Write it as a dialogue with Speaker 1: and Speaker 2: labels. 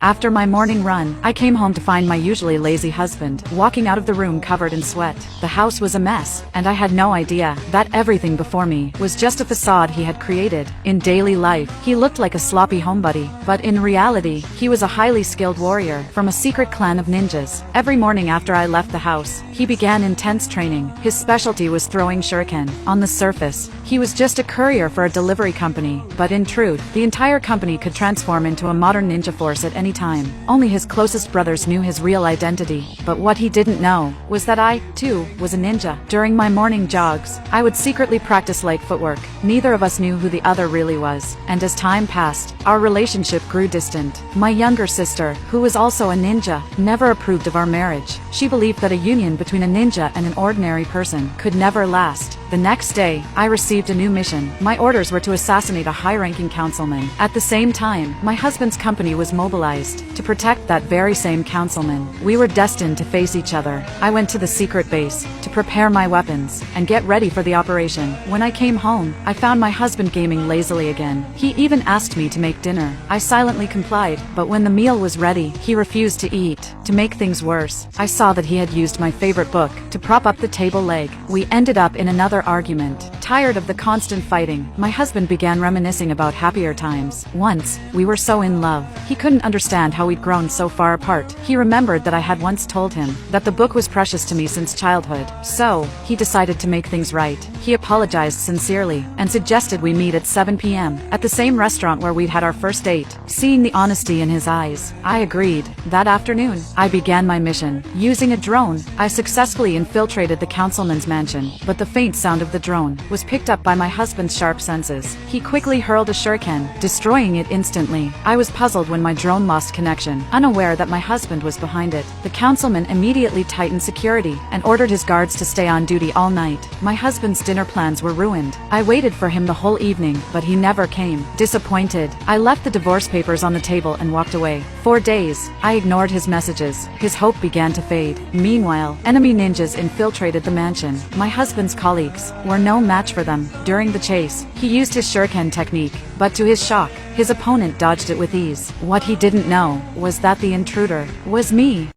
Speaker 1: After my morning run, I came home to find my usually lazy husband walking out of the room covered in sweat. The house was a mess, and I had no idea that everything before me was just a facade he had created. In daily life, he looked like a sloppy homebody, but in reality, he was a highly skilled warrior from a secret clan of ninjas. Every morning after I left the house, he began intense training. His specialty was throwing shuriken. On the surface, he was just a courier for a delivery company, but in truth, the entire company could transform into a modern ninja force at any time. Only his closest brothers knew his real identity, but what he didn't know was that I, too, was a ninja. During my morning jogs, I would secretly practice light footwork. Neither of us knew who the other really was, and as time passed, our relationship grew distant. My younger sister, who was also a ninja, never approved of our marriage. She believed that a union between a ninja and an ordinary person could never last. The next day, I received a new mission. My orders were to assassinate a high-ranking councilman. At the same time, my husband's company was mobilized to protect that very same councilman. We were destined to face each other. I went to the secret base to prepare my weapons and get ready for the operation. When I came home, I found my husband gaming lazily again. He even asked me to make dinner. I silently complied, but when the meal was ready, he refused to eat. To make things worse, I saw that he had used my favorite book to prop up the table leg. We ended up in another argument. Tired of the constant fighting, my husband began reminiscing about happier times. Once, we were so in love. He couldn't understand how we'd grown so far apart. He remembered that I had once told him that the book was precious to me since childhood. So, he decided to make things right. He apologized sincerely and suggested we meet at 7 p.m. at the same restaurant where we'd had our first date. Seeing the honesty in his eyes, I agreed. That afternoon, I began my mission. Using a drone, I successfully infiltrated the councilman's mansion, but the faint sound of the drone was picked up by my husband's sharp senses. He quickly hurled a shuriken, destroying it instantly. I was puzzled when my drone lost connection, unaware that my husband was behind it. The councilman immediately tightened security and ordered his guards to stay on duty all night. My husband's dinner plans were ruined. I waited for him the whole evening, but he never came. Disappointed, I left the divorce papers on the table and walked away. For days, I ignored his messages. His hope began to fade. Meanwhile, enemy ninjas infiltrated the mansion. My husband's colleagues were no match for them. During the chase, he used his shuriken technique, but to his shock, his opponent dodged it with ease. What he didn't know was that the intruder was me.